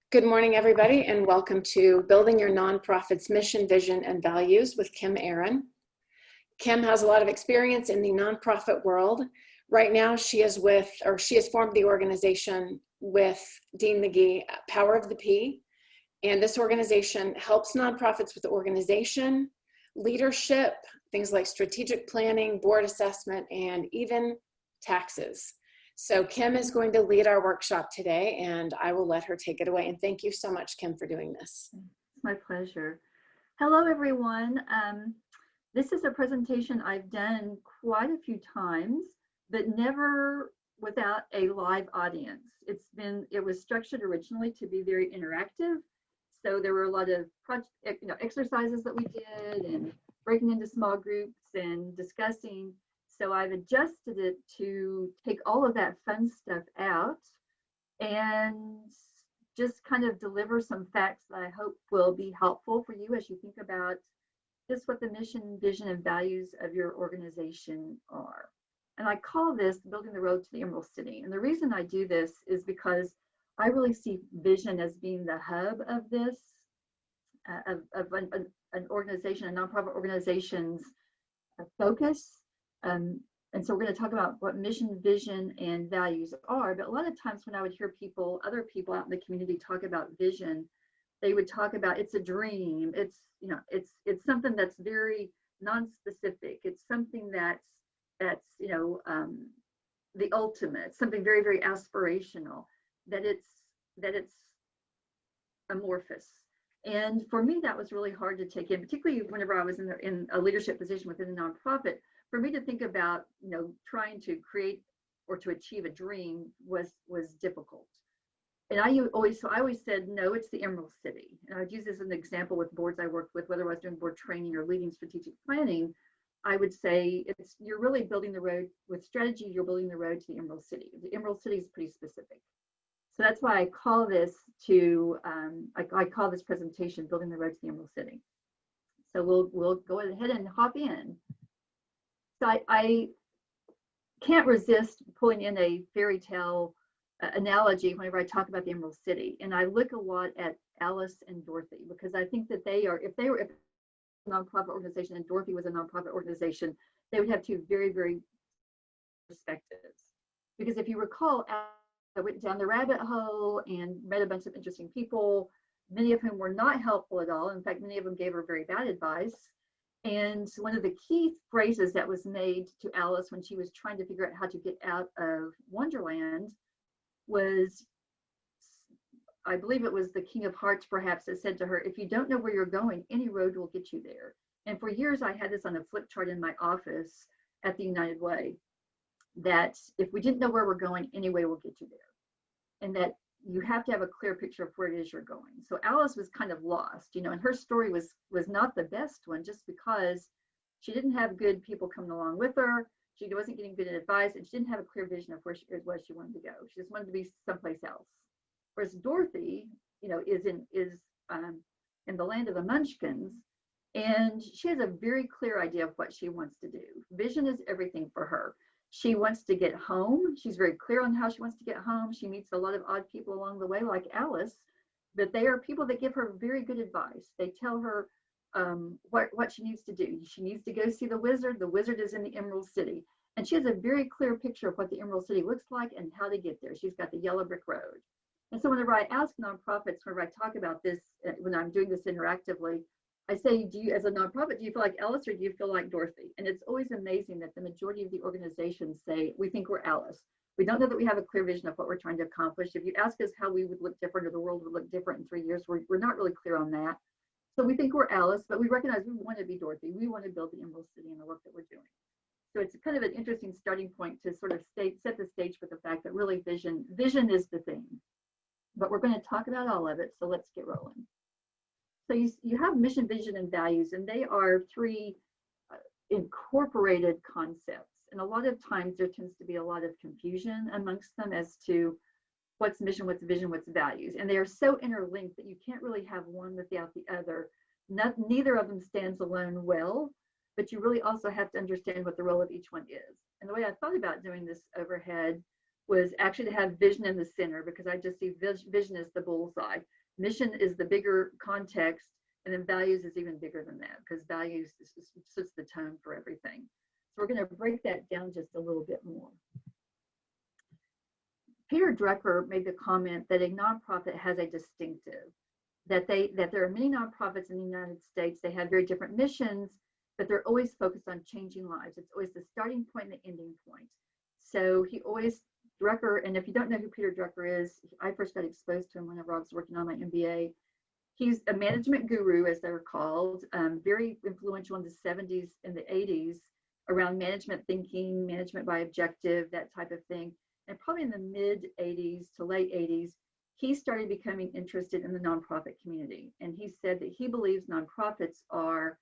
Good morning, everybody, and welcome to Building Your Nonprofit's Mission, Vision, and Values with Kim Aaron. Kim has a lot of experience in the nonprofit world. Right now, she has formed the organization with Dean McGee, Power of the P, and this organization helps nonprofits with organization, leadership, things like strategic planning, board assessment, and even taxes. So Kim is going to lead our workshop today, and I will let her take it away. And thank you so much, Kim, for doing this. It's my pleasure. Hello, everyone. This is a presentation I've done quite a few times, but never without a live audience. It was structured originally to be very interactive. So there were a lot of exercises that we did and breaking into small groups and discussing. So I've adjusted it to take all of that fun stuff out and just kind of deliver some facts that I hope will be helpful for you as you think about just what the mission, vision, and values of your organization are. And I call this Building the Road to the Emerald City. And the reason I do this is because I really see vision as being the hub of this, of an organization, a nonprofit organization's focus. And so we're going to talk about what mission, vision, and values are. But a lot of times when I would hear other people out in the community talk about vision, they would talk about it's a dream. It's something that's very non-specific. It's something that's the ultimate, something very, very aspirational. That it's amorphous. And for me, that was really hard to take in, particularly whenever I was in a leadership position within a nonprofit. For me to think about, trying to create or to achieve a dream was difficult. And I always said, no, it's the Emerald City. And I would use this as an example with boards I worked with, whether I was doing board training or leading strategic planning. I would say you're really building the road with strategy. You're building the road to the Emerald City. The Emerald City is pretty specific. So that's why I call this I call this presentation Building the Road to the Emerald City. So we'll go ahead and hop in. So I can't resist pulling in a fairy tale analogy whenever I talk about the Emerald City. And I look a lot at Alice and Dorothy, because I think that if they were a nonprofit organization and Dorothy was a nonprofit organization, they would have two very, very perspectives. Because if you recall, I went down the rabbit hole and met a bunch of interesting people, many of whom were not helpful at all. In fact, many of them gave her very bad advice. And one of the key phrases that was made to Alice when she was trying to figure out how to get out of Wonderland was, I believe it was the King of Hearts perhaps, that said to her, if you don't know where you're going, any road will get you there. And for years, I had this on a flip chart in my office at the United Way, that if we didn't know where we're going, any way will get you there. And that you have to have a clear picture of where it is you're going. So Alice was kind of lost, and her story was not the best one, just because she didn't have good people coming along with her. She wasn't getting good advice, and she didn't have a clear vision of where she wanted to go. She just wanted to be someplace else. Whereas Dorothy, is in the land of the Munchkins, and she has a very clear idea of what she wants to do. Vision is everything for her. She wants to get home. She's very clear on how she wants to get home. She meets a lot of odd people along the way, like Alice, but they are people that give her very good advice. They tell her what she needs to do. She needs to go see the wizard. The wizard is in the Emerald City. And she has a very clear picture of what the Emerald City looks like and how to get there. She's got the yellow brick road. And so whenever I ask nonprofits, whenever I talk about this, when I'm doing this interactively, I say, do you, as a nonprofit, do you feel like Alice or do you feel like Dorothy? And it's always amazing that the majority of the organizations say, we think we're Alice. We don't know that we have a clear vision of what we're trying to accomplish. If you ask us how we would look different or the world would look different in 3 years, we're not really clear on that. So we think we're Alice, but we recognize we want to be Dorothy. We want to build the Emerald City in the work that we're doing. So it's kind of an interesting starting point to sort of set the stage for the fact that really vision is the thing. But we're going to talk about all of it, so let's get rolling. So you have mission, vision, and values, and they are three incorporated concepts. And a lot of times there tends to be a lot of confusion amongst them as to what's mission, what's vision, what's values. And they are so interlinked that you can't really have one without the other. Neither of them stands alone well, but you really also have to understand what the role of each one is. And the way I thought about doing this overhead was actually to have vision in the center, because I just see vision as the bullseye. Mission is the bigger context, and then values is even bigger than that, because values sets the tone for everything. So we're going to break that down just a little bit more. Peter Drucker made the comment that a nonprofit has a distinctive, that there are many nonprofits in the United States. They have very different missions, but they're always focused on changing lives. It's always the starting point and the ending point. So Drucker, and if you don't know who Peter Drucker is, I first got exposed to him whenever I was working on my MBA. He's a management guru, as they're called, very influential in the 70s and the 80s around management thinking, management by objective, that type of thing. And probably in the mid 80s to late 80s, he started becoming interested in the nonprofit community. And he said that he believes nonprofits are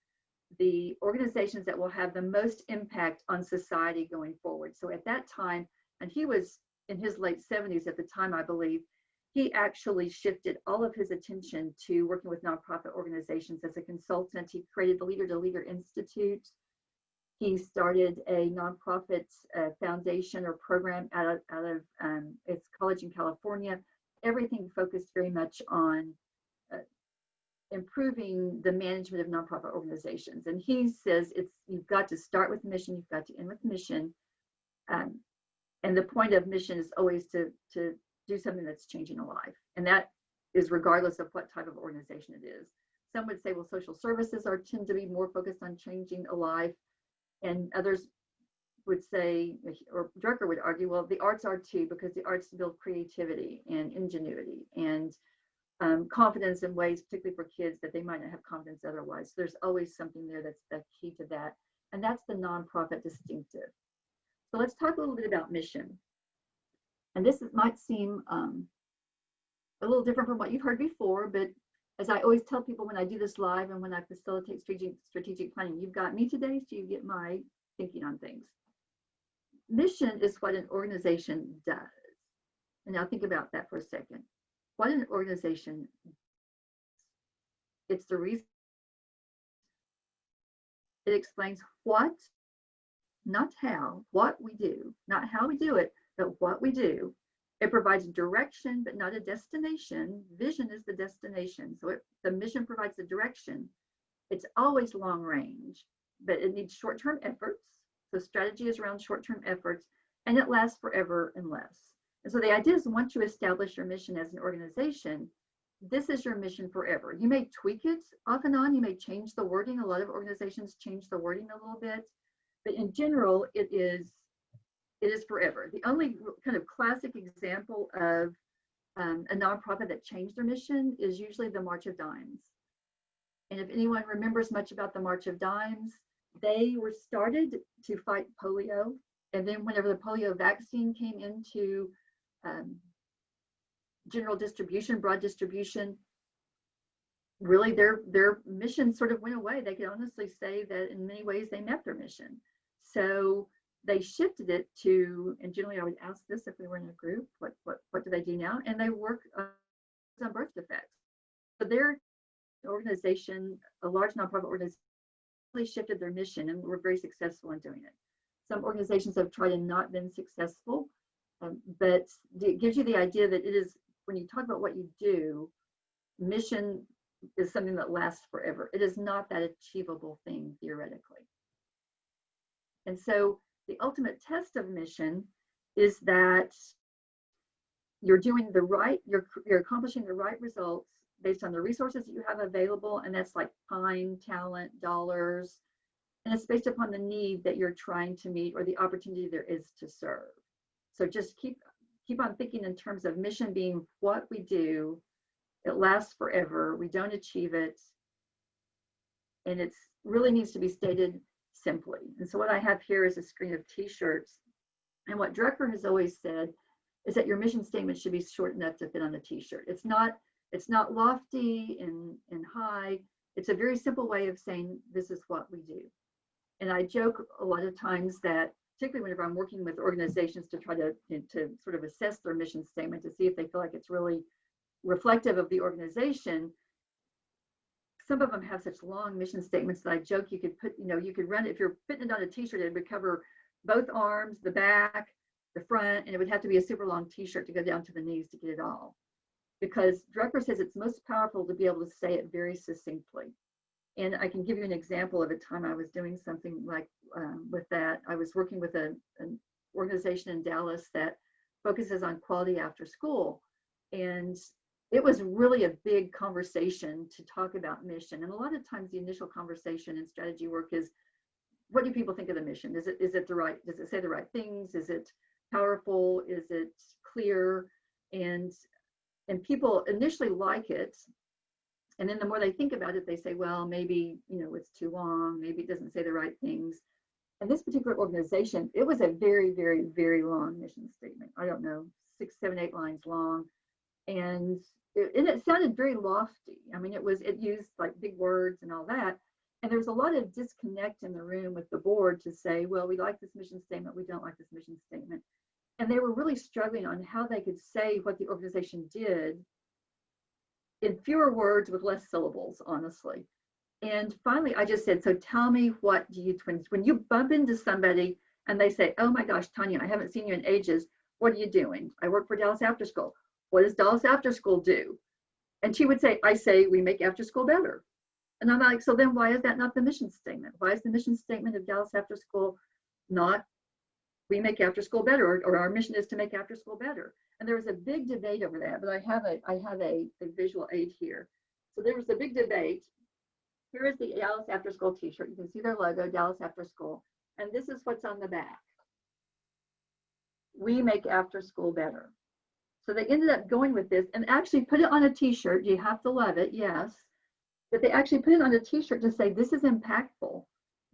the organizations that will have the most impact on society going forward. So at that time, and he was in his late 70s at the time, I believe, he actually shifted all of his attention to working with nonprofit organizations as a consultant. He created the Leader to Leader Institute. He started a nonprofit foundation or program out of its college in California. Everything focused very much on improving the management of nonprofit organizations. And he says you've got to start with mission, you've got to end with mission. And the point of mission is always to do something that's changing a life. And that is regardless of what type of organization it is. Some would say, well, social services tend to be more focused on changing a life. And others would say, or Drucker would argue, well, the arts are too, because the arts build creativity and ingenuity and confidence in ways, particularly for kids, that they might not have confidence otherwise. So there's always something there that's the key to that. And that's the nonprofit distinctive. So let's talk a little bit about mission. And this might seem a little different from what you've heard before, but as I always tell people when I do this live and when I facilitate strategic planning, you've got me today, so you get my thinking on things. Mission is what an organization does. And now think about that for a second. What an organization does. It's the reason. It explains what, not how, what we do, not how we do it, but what we do. It provides direction, but not a destination. Vision is the destination. So the mission provides the direction. It's always long range, but it needs short-term efforts. So strategy is around short-term efforts, and it lasts forever and less. And so the idea is, once you establish your mission as an organization, this is your mission forever. You may tweak it off and on. You may change the wording. A lot of organizations change the wording a little bit, but in general, it is forever. The only kind of classic example of a nonprofit that changed their mission is usually the March of Dimes. And if anyone remembers much about the March of Dimes, they were started to fight polio. And then whenever the polio vaccine came into general distribution, broad distribution, really their mission sort of went away. They could honestly say that in many ways they met their mission. So they shifted it to, and generally I would ask this if we were in a group, what do they do now? And they work on birth defects. So their organization, a large nonprofit organization, really shifted their mission and were very successful in doing it. Some organizations have tried and not been successful, but it gives you the idea that it is, when you talk about what you do, mission is something that lasts forever. It is not that achievable thing theoretically. And so the ultimate test of mission is that you're doing the right, you're accomplishing the right results based on the resources that you have available, and that's like time, talent, dollars, and it's based upon the need that you're trying to meet or the opportunity there is to serve. So just keep on thinking in terms of mission being what we do. It lasts forever. We don't achieve it, and it really needs to be stated simply. And so what I have here is a screen of t-shirts. And what Drucker has always said is that your mission statement should be short enough to fit on the t-shirt. It's not lofty and high. It's a very simple way of saying this is what we do. And I joke a lot of times that, particularly whenever I'm working with organizations to try to sort of assess their mission statement to see if they feel like it's really reflective of the organization, some of them have such long mission statements that I joke you could put, you could run it, if you're putting it on a t-shirt, it would cover both arms, the back, the front, and it would have to be a super long t-shirt to go down to the knees to get it all. Because Drucker says it's most powerful to be able to say it very succinctly. And I can give you an example of a time I was doing something like with that. I was working with an organization in Dallas that focuses on quality after school. And it was really a big conversation to talk about mission. And a lot of times the initial conversation and strategy work is, what do people think of the mission? Is it the right, does it say the right things? Is it powerful? Is it clear? And people initially like it. And then the more they think about it, they say, well, maybe, it's too long. Maybe it doesn't say the right things. And this particular organization, it was a very, very, very long mission statement. I don't know, 6, 7, 8 lines long. And it sounded very lofty. I mean, it used like big words and all that. And there was a lot of disconnect in the room with the board to say, well, we like this mission statement. We don't like this mission statement. And they were really struggling on how they could say what the organization did in fewer words with less syllables, honestly. And finally, I just said, so tell me, what do you, when you bump into somebody and they say, oh my gosh, Tanya, I haven't seen you in ages. What are you doing? I work for Dallas After School. What does Dallas After School do? And she would say, I say, we make after school better. And I'm like, so then why is that not the mission statement? Why is the mission statement of Dallas After School not, we make after school better, or our mission is to make after school better? And there was a big debate over that, but I have a visual aid here. So there was a big debate. Here is the Dallas After School t-shirt. You can see their logo, Dallas After School. And this is what's on the back. We make after school better. So they ended up going with this and actually put it on a t-shirt. You have to love it, yes. But they actually put it on a t-shirt to say, this is impactful.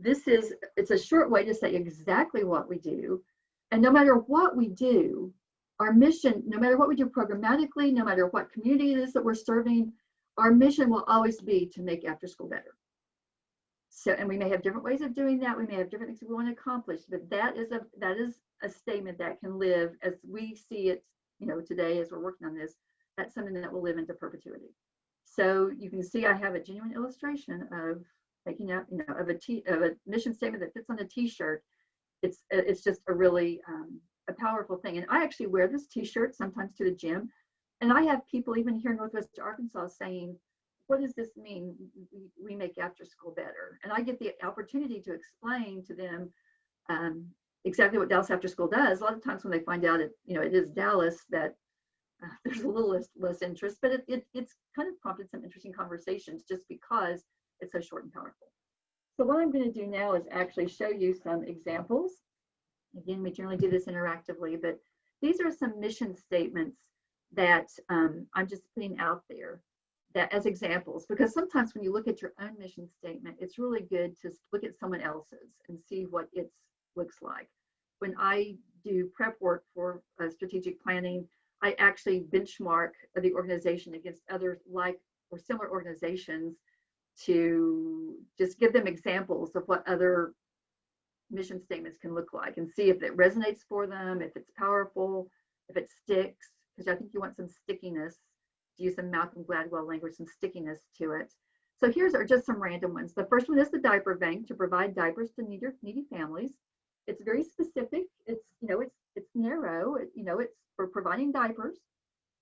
It's a short way to say exactly what we do. And no matter what we do, our mission, no matter what we do programmatically, no matter what community it is that we're serving, our mission will always be to make after school better. So, and we may have different ways of doing that. We may have different things we want to accomplish, but that is a statement that can live as we see it, today as we're working on this. That's something that will live into perpetuity. So you can see I have a genuine illustration of making out, of a mission statement that fits on a t-shirt. It's just a really a powerful thing. And I actually wear this t-shirt sometimes to the gym. And I have people even here in Northwest Arkansas saying, what does this mean? We make after school better. And I get the opportunity to explain to them exactly what Dallas After School does. A lot of times when they find out it is Dallas, that there's a little less interest, but it's kind of prompted some interesting conversations just because it's so short and powerful. So what I'm going to do now is actually show you some examples. Again, we generally do this interactively, but these are some mission statements that I'm just putting out there that as examples, because sometimes when you look at your own mission statement, it's really good to look at someone else's and see what it looks like. When I do prep work for strategic planning, I actually benchmark the organization against other like or similar organizations to just give them examples of what other mission statements can look like and see if it resonates for them, if it's powerful, if it sticks, because I think you want some stickiness, to use some Malcolm Gladwell language, some stickiness to it. So here's are just some random ones. The first one is the diaper bank, to provide diapers to needy families. It's very specific. It's narrow. It's for providing diapers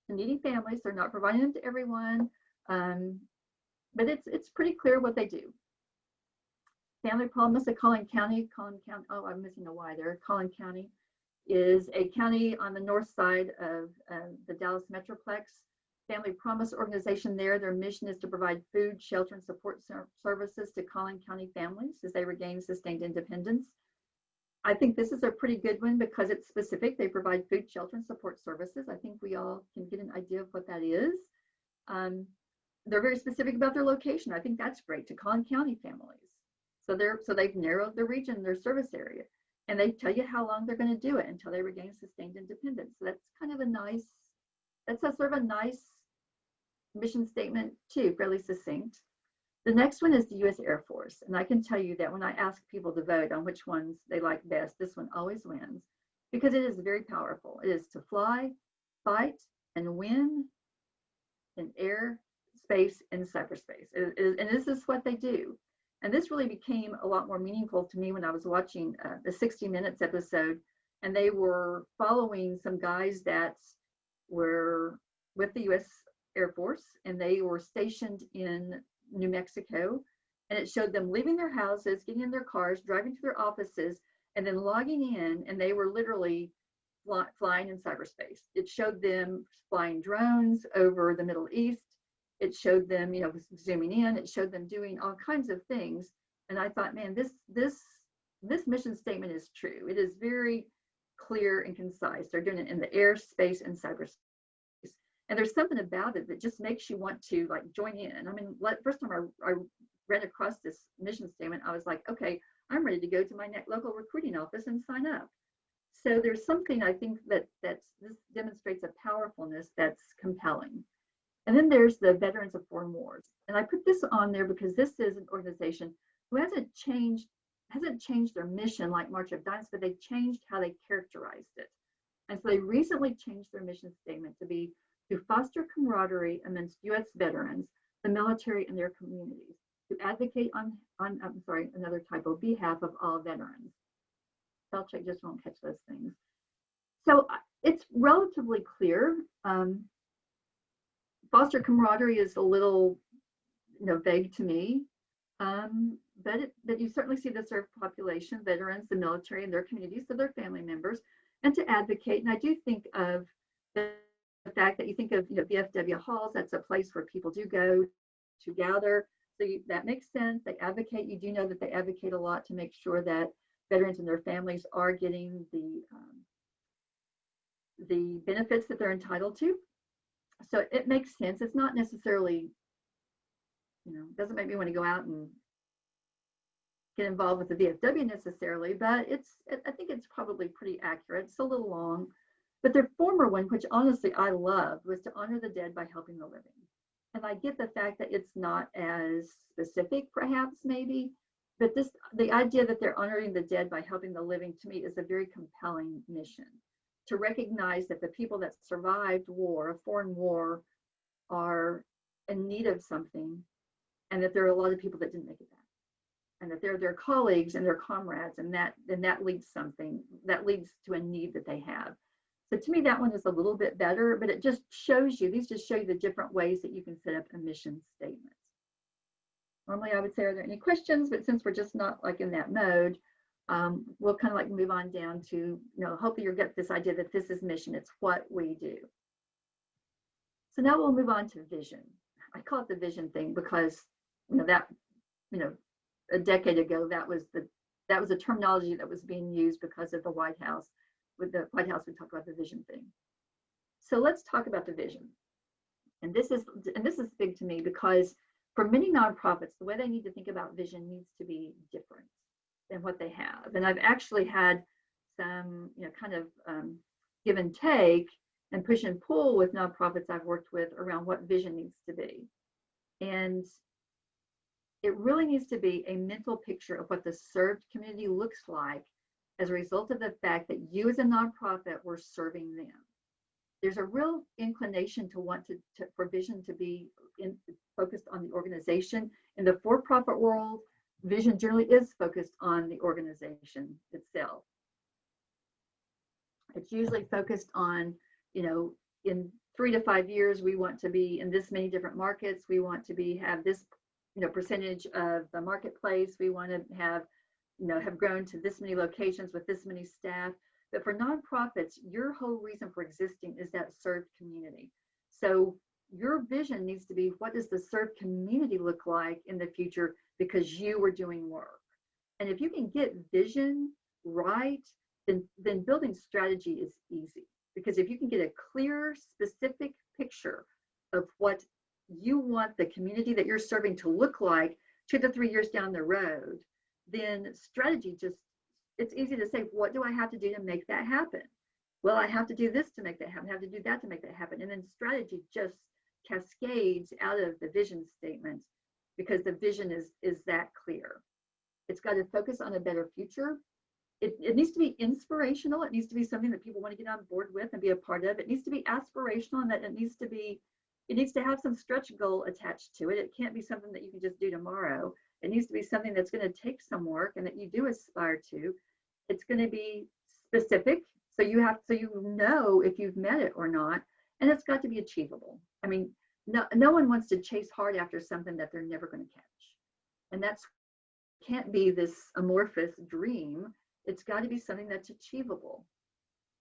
to needy families. They're not providing them to everyone, but it's pretty clear what they do. Family Promise of Collin County. Oh, I'm missing a Y there. Collin County is a county on the north side of the Dallas Metroplex. Family Promise organization there. Their mission is to provide food, shelter, and support services to Collin County families as they regain sustained independence. I think this is a pretty good one because it's specific. They provide food, shelter, and support services. I think we all can get an idea of what that is. They're very specific about their location. I think that's great, to Collin County families. So they've narrowed the region, their service area, and they tell you how long they're going to do it until they regain sustained independence. So that's kind of a nice, that's a sort of a nice mission statement too, fairly succinct. The next one is the U.S. Air Force. And I can tell you that when I ask people to vote on which ones they like best, this one always wins because it is very powerful. It is to fly, fight, and win in air, space, and cyberspace. And this is what they do. And this really became a lot more meaningful to me when I was watching the 60 Minutes episode And they were following some guys that were with the U.S. Air Force, and they were stationed in New Mexico. And it showed them leaving their houses, getting in their cars, driving to their offices, and then logging in, and they were literally flying in cyberspace. It showed them flying drones over the Middle East. It showed them, zooming in. It showed them doing all kinds of things. And I thought, man, this mission statement is true. It is very clear and concise. They're doing it in the air, space, and cyberspace. And there's something about it that just makes you want to like join in. I mean, first time I read across this mission statement, I was like, okay, I'm ready to go to my local recruiting office and sign up. So there's something I think this demonstrates a powerfulness that's compelling. And then there's the Veterans of Foreign Wars. And I put this on there because this is an organization who hasn't changed their mission like March of Dimes, but they changed how they characterized it. And so they recently changed their mission statement to be to foster camaraderie amongst U.S. veterans, the military, and their communities, to advocate behalf of all veterans. Spell check just won't catch those things. So it's relatively clear. Foster camaraderie is a little, vague to me, but you certainly see the served population, veterans, the military, and their communities, so their family members, and to advocate. And I do think of the fact that you think of, VFW halls. That's a place where people do go to gather. So that makes sense. They advocate. You do know that they advocate a lot to make sure that veterans and their families are getting the benefits that they're entitled to. So it makes sense. It's not necessarily, doesn't make me want to go out and get involved with the VFW necessarily, but I think it's probably pretty accurate. It's a little long, but their former one, which honestly I loved, was to honor the dead by helping the living. And I get the fact that it's not as specific, perhaps, maybe, but the idea that they're honoring the dead by helping the living, to me, is a very compelling mission. To recognize that the people that survived war, a foreign war, are in need of something, and that there are a lot of people that didn't make it back, and that they're their colleagues and their comrades, and that leads to a need that they have. So to me, that one is a little bit better, but it just shows you, these just show you the different ways that you can set up a mission statement. Normally I would say, are there any questions? But since we're just not like in that mode, we'll kind of like move on down to, hopefully you'll get this idea that this is mission, it's what we do. So now we'll move on to vision. I call it the vision thing because, a decade ago, that was a terminology that was being used because of the White House. With the White House, we talk about the vision thing. So let's talk about the vision. And this is big to me because for many nonprofits, the way they need to think about vision needs to be different than what they have. And I've actually had some, kind of give and take and push and pull with nonprofits I've worked with around what vision needs to be. And it really needs to be a mental picture of what the served community looks like as a result of the fact that you as a nonprofit were serving them. There's a real inclination to want for vision to be focused on the organization. In the for-profit world, vision generally is focused on the organization itself. It's usually focused on, in 3 to 5 years, we want to be in this many different markets. We want to have this, percentage of the marketplace. We want to have grown to this many locations with this many staff. But for nonprofits, your whole reason for existing is that served community. So your vision needs to be, what does the served community look like in the future because you were doing work? And if you can get vision right, then building strategy is easy. Because if you can get a clear, specific picture of what you want the community that you're serving to look like 2 to 3 years down the road, then strategy it's easy to say, what do I have to do to make that happen? Well, I have to do this to make that happen. I have to do that to make that happen. And then strategy just cascades out of the vision statement because the vision is that clear. It's got to focus on a better future. It needs to be inspirational. It needs to be something that people want to get on board with and be a part of. It needs to be aspirational, and that it needs to have some stretch goal attached to it. It can't be something that you can just do tomorrow. It needs to be something that's going to take some work and that you do aspire to. It's going to be specific. So you know if you've met it or not, and it's got to be achievable. I mean, no one wants to chase hard after something that they're never going to catch. And that's can't be this amorphous dream. It's got to be something that's achievable.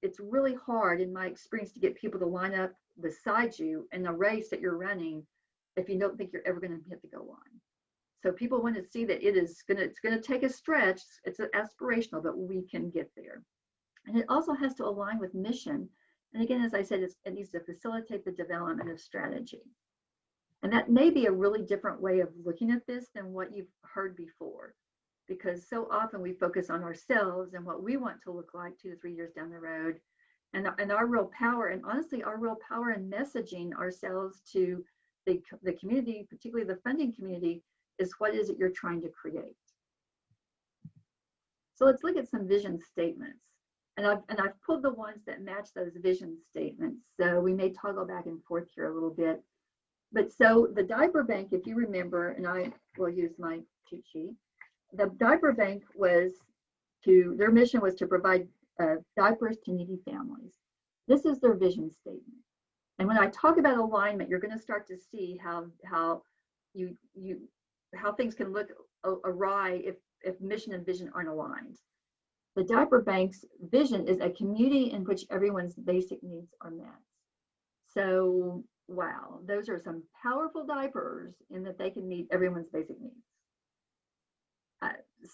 It's really hard in my experience to get people to line up beside you in a race that you're running if you don't think you're ever going to hit the goal line. So people want to see that it's going to take a stretch. It's aspirational, but we can get there. And it also has to align with mission. And again, as I said, it needs to facilitate the development of strategy. And that may be a really different way of looking at this than what you've heard before, because so often we focus on ourselves and what we want to look like 2 to 3 years down the road, and our real power, and honestly, our real power in messaging ourselves to the community, particularly the funding community, is what is it you're trying to create. So let's look at some vision statements. And I've pulled the ones that match those vision statements. So we may toggle back and forth here a little bit. But so the diaper bank, if you remember, and I will use my cheat sheet, the diaper bank their mission was to provide diapers to needy families. This is their vision statement. And when I talk about alignment, you're going to start to see how things can look awry if mission and vision aren't aligned. The diaper bank's vision is a community in which everyone's basic needs are met. So, wow, those are some powerful diapers in that they can meet everyone's basic needs.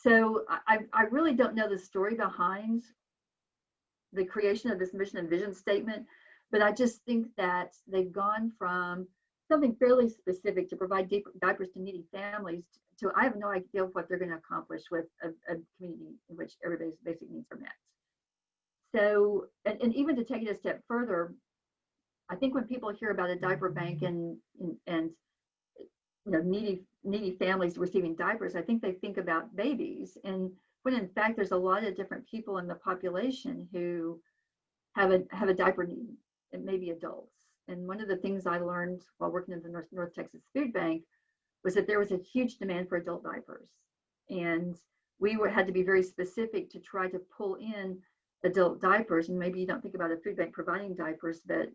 So I really don't know the story behind the creation of this mission and vision statement, but I just think that they've gone from something fairly specific to provide diapers to needy families to I have no idea what they're going to accomplish with a community in which everybody's basic needs are met. So, and even to take it a step further, I think when people hear about a diaper bank and you know, needy families receiving diapers, I think they think about babies, and when in fact there's a lot of different people in the population who have a diaper need. It may be adults. And one of the things I learned while working in the North Texas Food Bank was that there was a huge demand for adult diapers, and we had to be very specific to try to pull in adult diapers. And maybe you don't think about a food bank providing diapers, but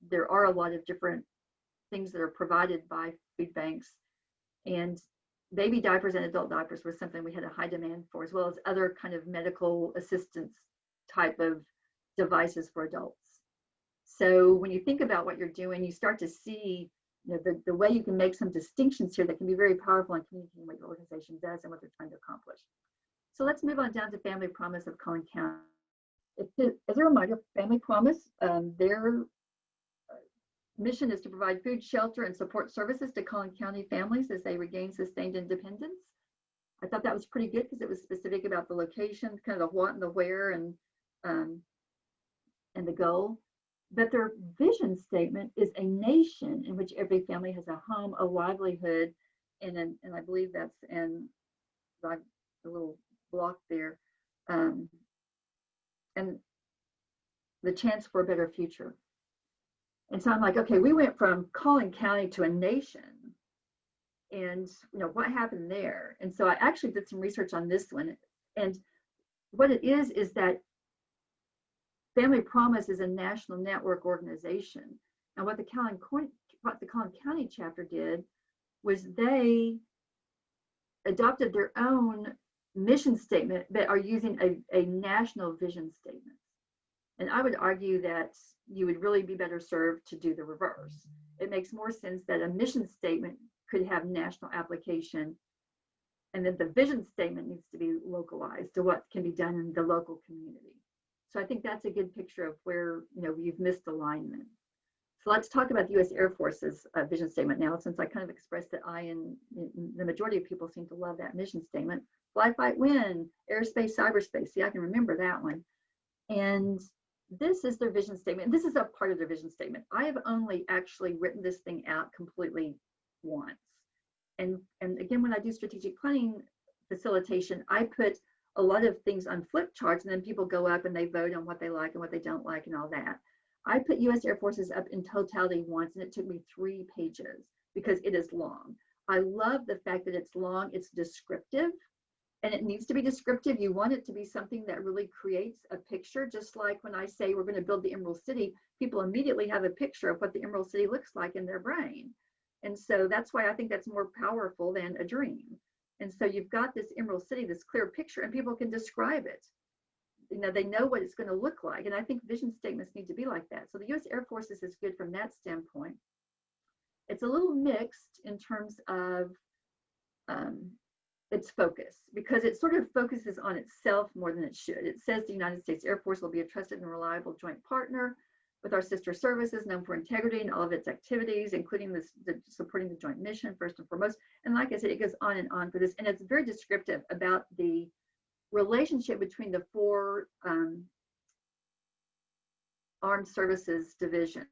there are a lot of different things that are provided by food banks, and baby diapers and adult diapers was something we had a high demand for, as well as other kind of medical assistance type of devices for adults. So when you think about what you're doing, you start to see, you know, the way you can make some distinctions here that can be very powerful in communicating what your organization does and what they're trying to accomplish. So let's move on down to Family Promise of Collin County. As a reminder, Family Promise, their mission is to provide food, shelter, and support services to Collin County families as they regain sustained independence. I thought that was pretty good because it was specific about the location, kind of the what and the where, and the goal. But their vision statement is a nation in which every family has a home, a livelihood, and I believe that's in the little block there, and the chance for a better future. And so I'm like, okay, we went from Collin County to a nation, and you know what happened there. And so I actually did some research on this one, and what it is that Family Promise is a national network organization. And what the Collin County chapter did was they adopted their own mission statement, but are using a national vision statement. And I would argue that you would really be better served to do the reverse. It makes more sense that a mission statement could have national application, and that the vision statement needs to be localized to what can be done in the local community. So I think that's a good picture of where, you know, you've missed alignment. So let's talk about the U.S. Air Force's vision statement now, since I kind of expressed that and the majority of people seem to love that mission statement. Fly, fight, win, airspace, cyberspace. See, I can remember that one. And this is their vision statement. This is a part of their vision statement. I have only actually written this thing out completely once. And again, when I do strategic planning facilitation, I put a lot of things on flip charts, and then people go up and they vote on what they like and what they don't like and all that. I put U.S. Air Forces up in totality once, and it took me 3 pages because it is long. I love the fact that it's long, it's descriptive, And it needs to be descriptive. You want it to be something that really creates a picture. Just like when I say we're going to build the Emerald City, people immediately have a picture of what the Emerald City looks like in their brain. And so that's why I think that's more powerful than a dream. And so you've got this Emerald City, this clear picture, and people can describe it. You know, they know what it's going to look like. And I think vision statements need to be like that. So the U.S. Air Force is good from that standpoint. It's a little mixed in terms of its focus, because it sort of focuses on itself more than it should. It says the United States Air Force will be a trusted and reliable joint partner with our sister services, known for integrity in all of its activities, including supporting the joint mission first and foremost. And like I said, it goes on and on for this, and it's very descriptive about the relationship between the four armed services divisions.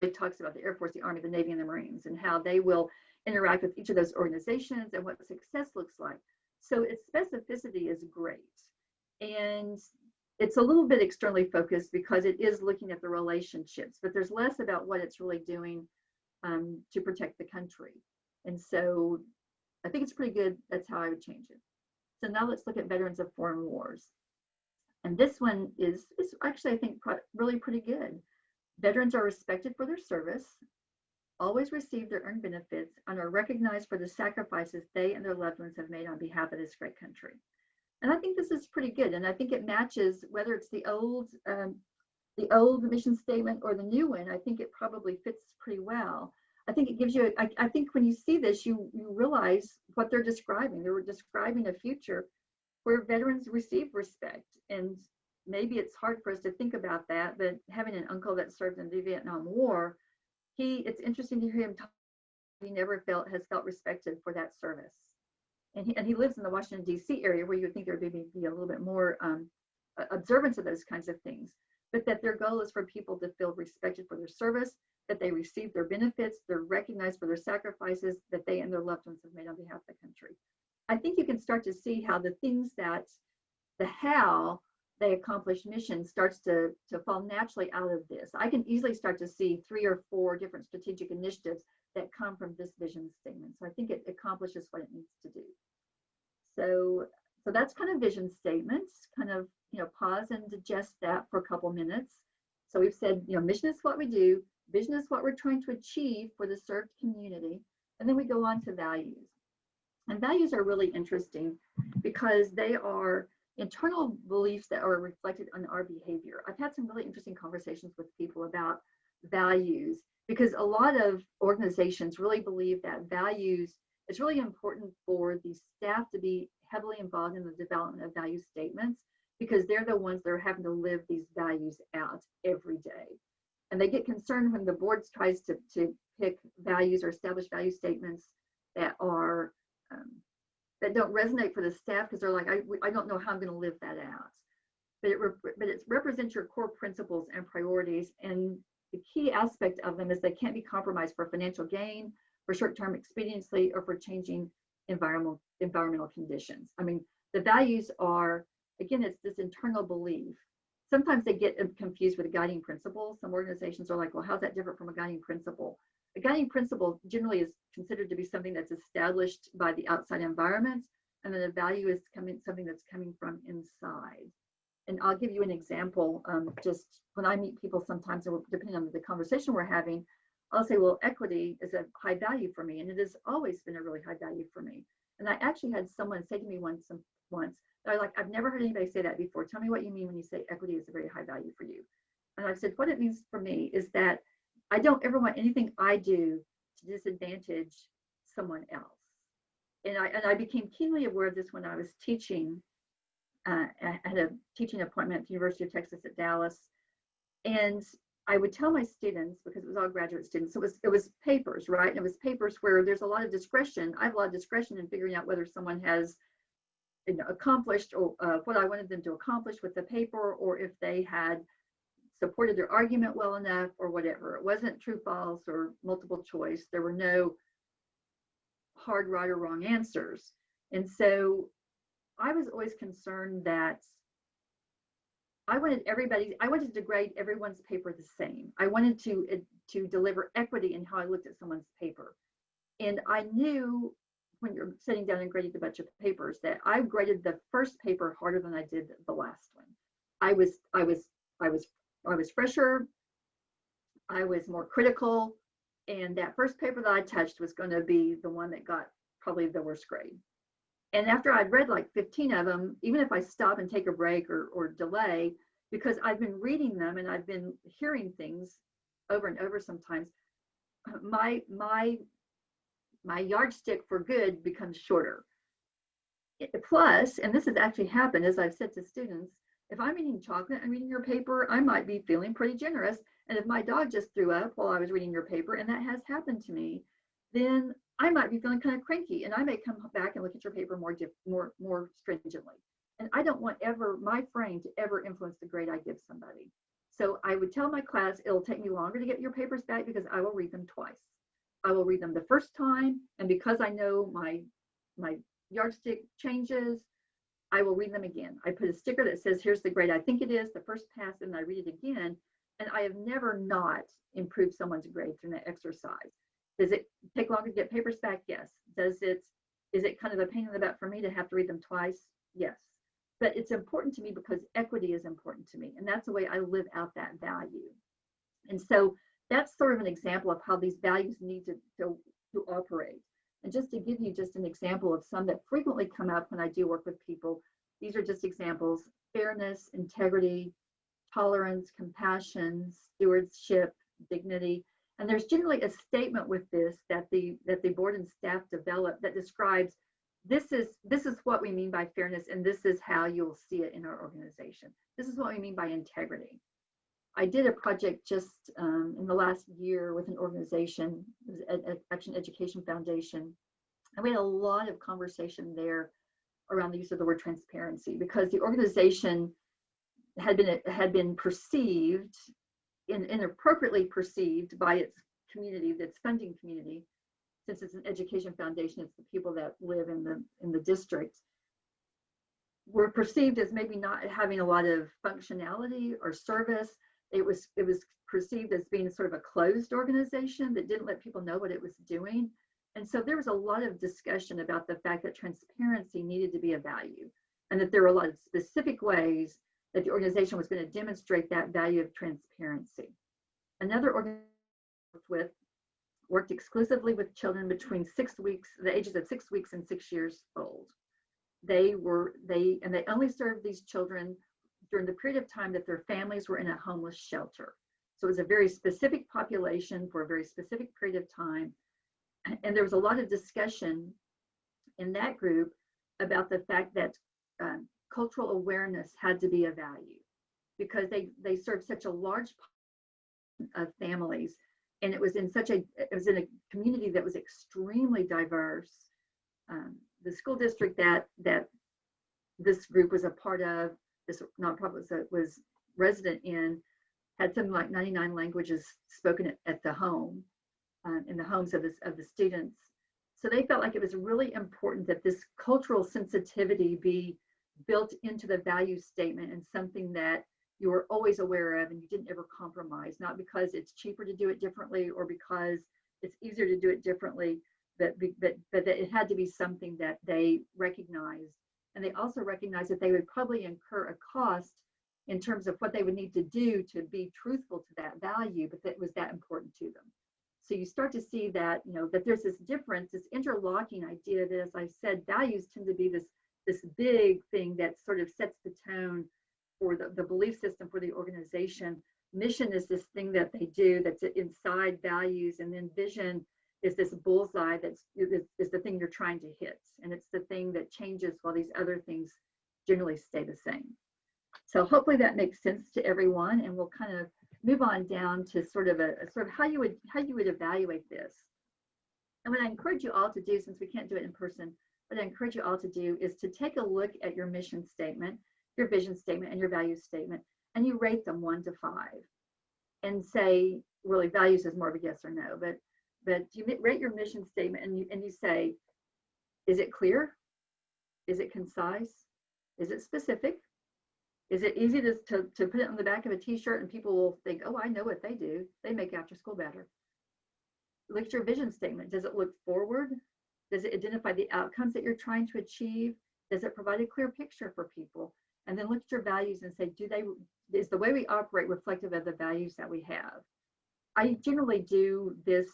It talks about the Air Force, the Army, the Navy, and the Marines, and how they will interact with each of those organizations and what success looks like. So its specificity is great. And it's a little bit externally focused because it is looking at the relationships, but there's less about what it's really doing to protect the country. And so I think it's pretty good. That's how I would change it. So now let's look at veterans of foreign wars. And this one is actually, I think, really pretty good. Veterans are respected for their service, always receive their earned benefits, and are recognized for the sacrifices they and their loved ones have made on behalf of this great country. And I think this is pretty good. And I think it matches, whether it's the old mission statement or the new one, I think it probably fits pretty well. I think it gives you, I think when you see this, you realize what they're describing. They were describing a future where veterans receive respect. And maybe it's hard for us to think about that, but having an uncle that served in the Vietnam War, it's interesting to hear him talk. He never has felt respected for that service. And he lives in the Washington, D.C. area, where you would think there would be a little bit more observance of those kinds of things, but that their goal is for people to feel respected for their service, that they receive their benefits, they're recognized for their sacrifices that they and their loved ones have made on behalf of the country. I think you can start to see how the things the how they accomplish mission starts to fall naturally out of this. I can easily start to see 3 or 4 different strategic initiatives that come from this vision statement. So I think it accomplishes what it needs to do. So that's kind of vision statements, kind of, pause and digest that for a couple minutes. So we've said, mission is what we do, vision is what we're trying to achieve for the served community. And then we go on to values. And values are really interesting because they are internal beliefs that are reflected on our behavior. I've had some really interesting conversations with people about values, because a lot of organizations really believe that values, it's really important for the staff to be heavily involved in the development of value statements, because they're the ones that are having to live these values out every day. And they get concerned when the board tries to pick values or establish value statements that are that don't resonate for the staff, because they're like, I don't know how I'm going to live that out. But it represents your core principles and priorities, and the key aspect of them is they can't be compromised for financial gain, for short-term expediency, or for changing environmental conditions. I mean, the values are, again, it's this internal belief. Sometimes they get confused with a guiding principle. Some organizations are like, well, how's that different from a guiding principle? A guiding principle generally is considered to be something that's established by the outside environment, and then a value is something that's coming from inside. And I'll give you an example. Just when I meet people sometimes, depending on the conversation we're having, I'll say, well, equity is a high value for me, and it has always been a really high value for me. And I actually had someone say to me once, they're like, I've never heard anybody say that before. Tell me what you mean when you say equity is a very high value for you. And I said, what it means for me is that I don't ever want anything I do to disadvantage someone else. And I became keenly aware of this when I was teaching. I had a teaching appointment at the University of Texas at Dallas. And I would tell my students, because it was all graduate students, it was papers, right? And it was papers where there's a lot of discretion. I have a lot of discretion in figuring out whether someone has accomplished or what I wanted them to accomplish with the paper, or if they had supported their argument well enough or whatever. It wasn't true, false, or multiple choice. There were no hard right or wrong answers. And so I was always concerned that I wanted to grade everyone's paper the same. I wanted to deliver equity in how I looked at someone's paper. And I knew when you're sitting down and grading a bunch of papers, that I graded the first paper harder than I did the last one. I was fresher, I was more critical, and that first paper that I touched was going to be the one that got probably the worst grade. And after I'd read like 15 of them, even if I stop and take a break or delay, because I've been reading them and I've been hearing things over and over sometimes, my yardstick for good becomes shorter. Plus, and this has actually happened, as I've said to students, if I'm eating chocolate and reading your paper, I might be feeling pretty generous. And if my dog just threw up while I was reading your paper, and that has happened to me, then I might be feeling kind of cranky, and I may come back and look at your paper more stringently. And I don't want my frame to ever influence the grade I give somebody. So I would tell my class, it'll take me longer to get your papers back because I will read them twice. I will read them the first time, and because I know my yardstick changes, I will read them again. I put a sticker that says, here's the grade I think it is, the first pass, and I read it again. And I have never not improved someone's grade through that exercise. Does it take longer to get papers back? Yes. Is it kind of a pain in the butt for me to have to read them twice? Yes. But it's important to me because equity is important to me. And that's the way I live out that value. And so that's sort of an example of how these values need to operate. And just to give you just an example of some that frequently come up when I do work with people, these are just examples: fairness, integrity, tolerance, compassion, stewardship, dignity. And there's generally a statement with this that the board and staff develop that describes this is what we mean by fairness, and this is how you'll see it in our organization. This is what we mean by integrity. I did a project just in the last year with an organization, Action Education Foundation, and we had a lot of conversation there around the use of the word transparency, because the organization had been perceived, inappropriately perceived by its community, its funding community. Since it's an education foundation, it's the people that live in the district, were perceived as maybe not having a lot of functionality or service. It was perceived as being sort of a closed organization that didn't let people know what it was doing. And so there was a lot of discussion about the fact that transparency needed to be a value, and that there were a lot of specific ways that the organization was going to demonstrate that value of transparency. Another organization I worked with worked exclusively with children between the ages of 6 weeks and 6 years old. They only served these children during the period of time that their families were in a homeless shelter. So it was a very specific population for a very specific period of time. And there was a lot of discussion in that group about the fact that cultural awareness had to be a value, because they served such a large population of families, and it was in a community that was extremely diverse. The school district that this group was a part of, this nonprofit was resident in, had something like 99 languages spoken at the home, in the homes of the students. So they felt like it was really important that this cultural sensitivity be built into the value statement, and something that you were always aware of and you didn't ever compromise, not because it's cheaper to do it differently or because it's easier to do it differently, but that it had to be something that they recognized. And they also recognized that they would probably incur a cost in terms of what they would need to do to be truthful to that value, but that was that important to them. So you start to see that, that there's this difference, this interlocking idea that, as I said, values tend to be this big thing that sort of sets the tone for the belief system for the organization. Mission is this thing that they do that's inside values, and then vision is this bullseye is the thing you're trying to hit, and it's the thing that changes while these other things generally stay the same. So hopefully that makes sense to everyone, and we'll kind of move on down to sort of how you would evaluate this. And what I encourage you all to do, since we can't do it in person, what I encourage you all to do is to take a look at your mission statement, your vision statement, and your value statement, and you rate them 1 to 5, and say, really, values is more of a yes or no, but you rate your mission statement and you say, is it clear? Is it concise? Is it specific? Is it easy to put it on the back of a t-shirt and people will think, oh, I know what they do. They make after school better. Look at your vision statement. Does it look forward? Does it identify the outcomes that you're trying to achieve? Does it provide a clear picture for people? And then look at your values and say, is the way we operate reflective of the values that we have? I generally do this.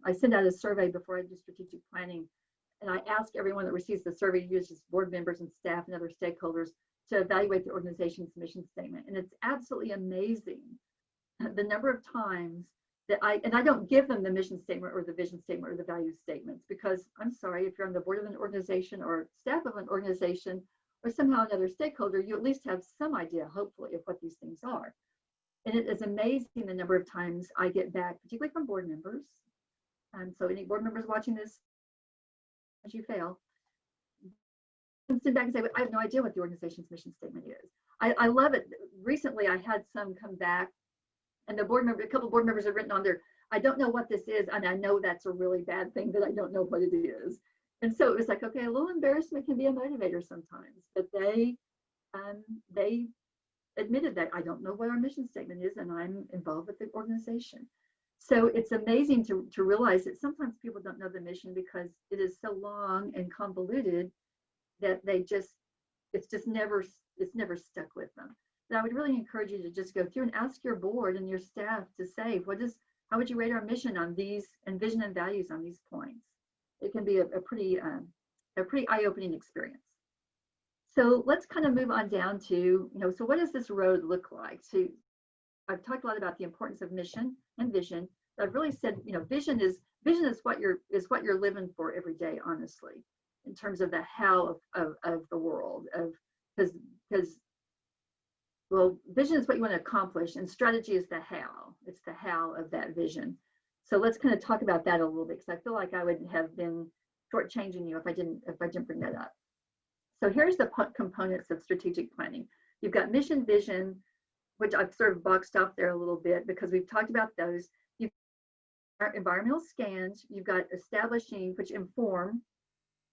I send out a survey before I do strategic planning, and I ask everyone that receives the survey, usually board members and staff and other stakeholders, to evaluate the organization's mission statement. And it's absolutely amazing the number of times that I don't give them the mission statement or the vision statement or the value statements, because I'm sorry, if you're on the board of an organization or staff of an organization or somehow another stakeholder, you at least have some idea, hopefully, of what these things are. And it is amazing the number of times I get back, particularly from board members. So any board members watching this, as you fail, sit back and say, I have no idea what the organization's mission statement is. I love it. Recently, I had some come back, and a couple board members have written on there, I don't know what this is, and I know that's a really bad thing that I don't know what it is. And so it was like, okay, a little embarrassment can be a motivator sometimes, but they admitted that I don't know what our mission statement is, and I'm involved with the organization. So it's amazing to realize that sometimes people don't know the mission because it is so long and convoluted that it's never stuck with them. And I would really encourage you to just go through and ask your board and your staff to say, how would you rate our mission on these, and vision and values on these points? It can be a pretty eye-opening experience. So let's kind of move on down to, so what does this road look like? So I've talked a lot about the importance of mission and vision. I've really said, vision is what you're living for every day, honestly, in terms of the how of the world, because well, vision is what you want to accomplish, and strategy is the how. It's the how of that vision. So let's kind of talk about that a little bit, because I feel like I would have been shortchanging you if I didn't bring that up. So here's the components of strategic planning. You've got mission, vision, which I've sort of boxed off there a little bit because we've talked about those. You've got environmental scans. You've got establishing, which inform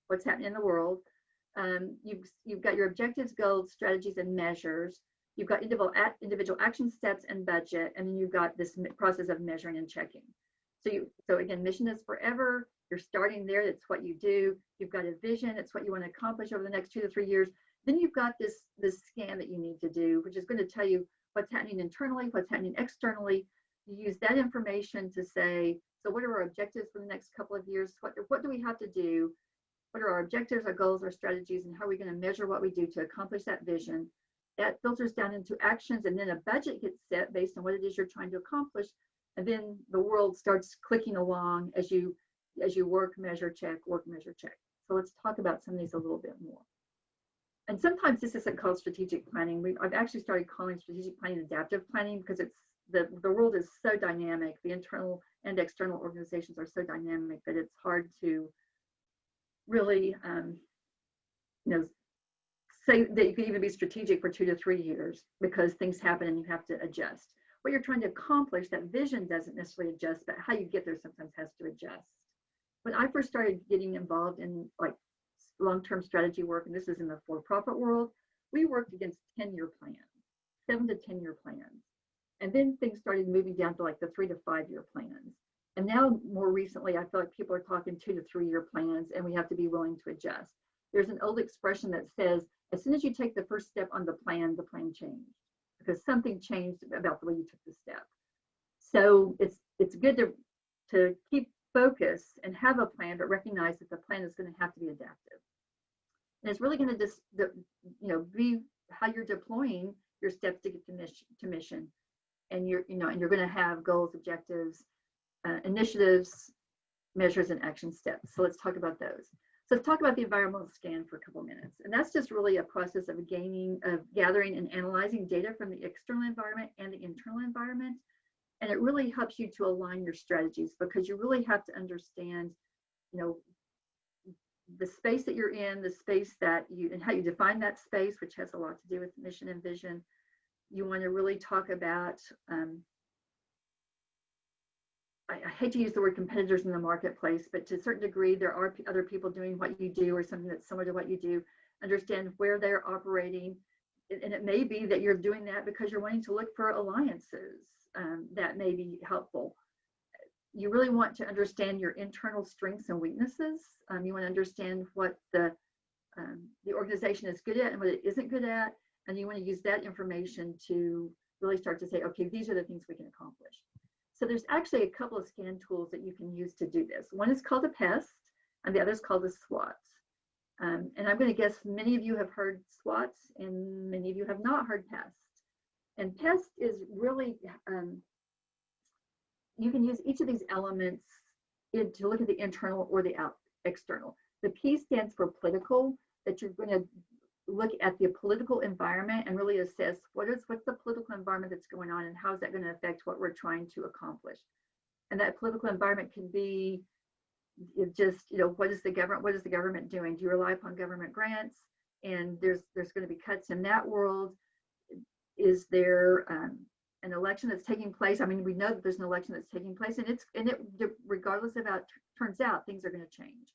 what's happening in the world. You've got your objectives, goals, strategies, and measures. You've got individual action steps and budget, and then you've got this process of measuring and checking. So again, mission is forever. You're starting there. It's what you do. You've got a vision. It's what you want to accomplish over the next 2 to 3 years. Then you've got this scan that you need to do, which is going to tell you what's happening internally, what's happening externally. You use that information to say, so what are our objectives for the next couple of years? What do we have to do? What are our objectives, our goals, our strategies, and how are we going to measure what we do to accomplish that vision? That filters down into actions, and then a budget gets set based on what it is you're trying to accomplish. And then the world starts clicking along as you work, measure, check, work, measure, check. So let's talk about some of these a little bit more. And sometimes this isn't called strategic planning. I've actually started calling strategic planning adaptive planning because it's the world is so dynamic. The internal and external organizations are so dynamic that it's hard to really, say that you can even be strategic for 2 to 3 years because things happen and you have to adjust. What you're trying to accomplish, that vision doesn't necessarily adjust, but how you get there sometimes has to adjust. When I first started getting involved in like long-term strategy work, and this is in the for-profit world, we worked against 10-year plans, 7 to 10-year plans. And then things started moving down to like the 3 to 5-year plans. And now more recently, I feel like people are talking 2 to 3-year plans, and we have to be willing to adjust. There's an old expression that says, as soon as you take the first step on the plan changed, because something changed about the way you took the step. So it's good to keep focus and have a plan, but recognize that the plan is going to have to be adaptive. And it's really going to be how you're deploying your steps to get to mission. And you're going to have goals, objectives, initiatives, measures, and action steps. So let's talk about those. So let's talk about the environmental scan for a couple of minutes. And that's just really a process of gathering and analyzing data from the external environment and the internal environment. And it really helps you to align your strategies because you really have to understand, the space that you're in, the space that and how you define that space, which has a lot to do with mission and vision. You want to really talk about, I hate to use the word competitors in the marketplace, but to a certain degree, there are other people doing what you do or something that's similar to what you do. Understand where they're operating. And it may be that you're doing that because you're wanting to look for alliances that may be helpful. you really want to understand your internal strengths and weaknesses. You want to understand what the organization is good at and what it isn't good at. And you want to use that information to really start to say, okay, these are the things we can accomplish. So there's actually a couple of scan tools that you can use to do this. One is called a PEST, and the other is called a SWOT. And I'm going to guess many of you have heard SWOTs and many of you have not heard PEST. And PEST is really, you can use each of these elements to look at the internal or the external. The P stands for political, that you're going to look at the political environment and really assess what's the political environment that's going on and how is that going to affect what we're trying to accomplish. And that political environment can be just, what is the government doing? Do you rely upon government grants? And there's going to be cuts in that world. Is there an election that's taking place? I mean, we know that there's an election that's taking place, and regardless of how it turns out, things are going to change.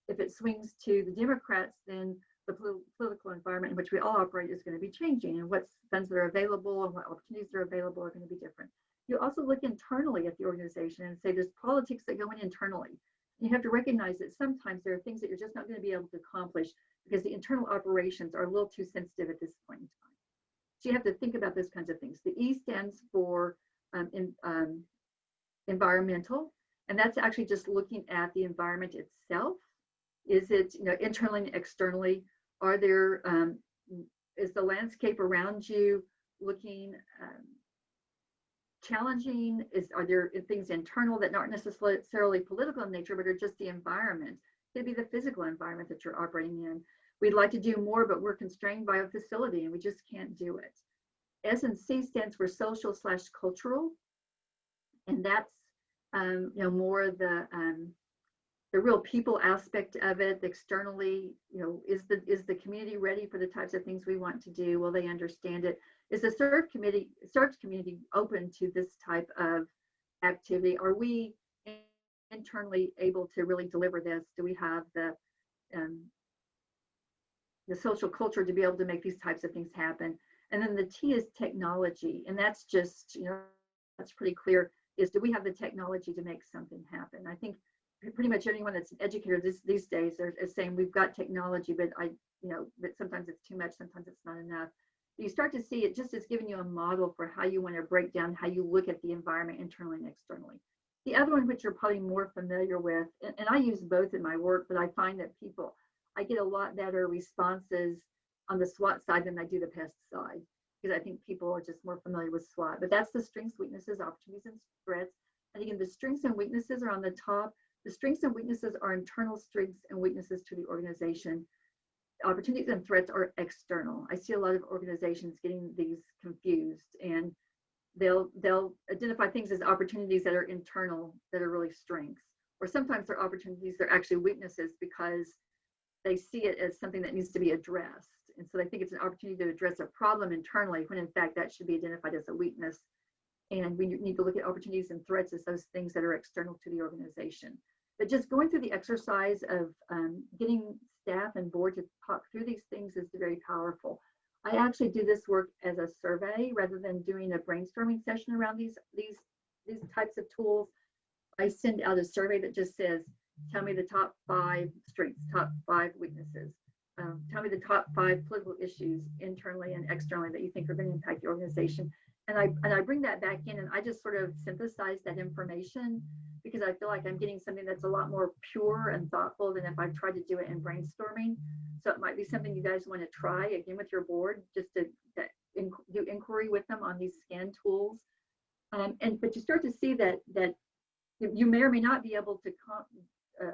If it swings to the Democrats, then the political environment in which we all operate is going to be changing, and what funds that are available and what opportunities are available are going to be different. You also look internally at the organization and say there's politics that go in internally. You have to recognize that sometimes there are things that you're just not going to be able to accomplish because the internal operations are a little too sensitive at this point in time. So you have to think about those kinds of things. The E stands for environmental, and that's actually just looking at the environment itself. Is it, internally and externally? Are there, is the landscape around you looking challenging? Are there things internal that aren't necessarily political in nature, but are just the environment? It could be the physical environment that you're operating in. We'd like to do more, but we're constrained by a facility and we just can't do it. S and C stands for social/cultural, and that's more the real people aspect of it. Externally, is the community ready for the types of things we want to do? Will they understand it? Is the search community open to this type of activity? Are we internally able to really deliver this? Do we have the social culture to be able to make these types of things happen? And then the T is technology, and that's just, that's pretty clear, is do we have the technology to make something happen? I think pretty much anyone that's an educator these days is saying we've got technology, but but sometimes it's too much, sometimes it's not enough. You start to see it just as giving you a model for how you want to break down how you look at the environment internally and externally. The other one, which you're probably more familiar with, and I use both in my work, but I find that I get a lot better responses on the SWOT side than I do the PEST side, because I think people are just more familiar with SWOT. But that's the strengths, weaknesses, opportunities, and threats. And again, the strengths and weaknesses are on the top. The strengths and weaknesses are internal strengths and weaknesses to the organization. Opportunities and threats are external. I see a lot of organizations getting these confused, and they'll identify things as opportunities that are internal, that are really strengths. Or sometimes they're opportunities, they're actually weaknesses because they see it as something that needs to be addressed. And so they think it's an opportunity to address a problem internally, when in fact that should be identified as a weakness. And we need to look at opportunities and threats as those things that are external to the organization. But just going through the exercise of getting staff and board to talk through these things is very powerful. I actually do this work as a survey rather than doing a brainstorming session around these types of tools. I send out a survey that just says, tell me the top 5 strengths, top 5 weaknesses. Tell me the top 5 political issues internally and externally that you think are going to impact the organization. And I bring that back in, and I just sort of synthesize that information, because I feel like I'm getting something that's a lot more pure and thoughtful than if I tried to do it in brainstorming. So it might be something you guys want to try again with your board, just to do inquiry with them on these scan tools. But you start to see that you may or may not be able to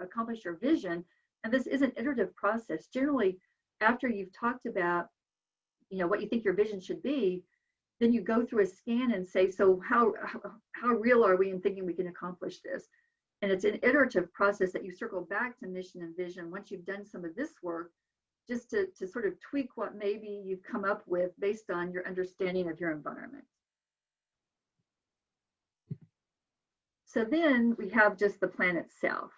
accomplish your vision. And this is an iterative process. Generally, after you've talked about, what you think your vision should be, then you go through a scan and say, so how real are we in thinking we can accomplish this? And it's an iterative process that you circle back to mission and vision once you've done some of this work, just to sort of tweak what maybe you've come up with based on your understanding of your environment. So then we have just the plan itself.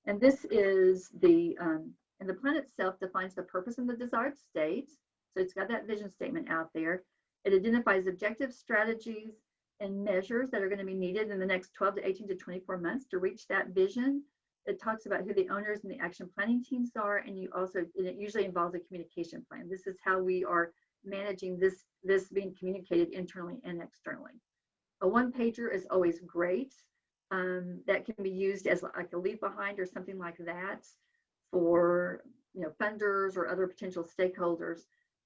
And this is and the plan itself defines the purpose and the desired state. So it's got that vision statement out there. It identifies objectives, strategies, and measures that are going to be needed in the next 12 to 18 to 24 months to reach that vision. It talks about who the owners and the action planning teams are, and it usually involves a communication plan. This is how we are managing this being communicated internally and externally. A one-pager is always great. That can be used as like a leave behind or something like that for funders or other potential stakeholders.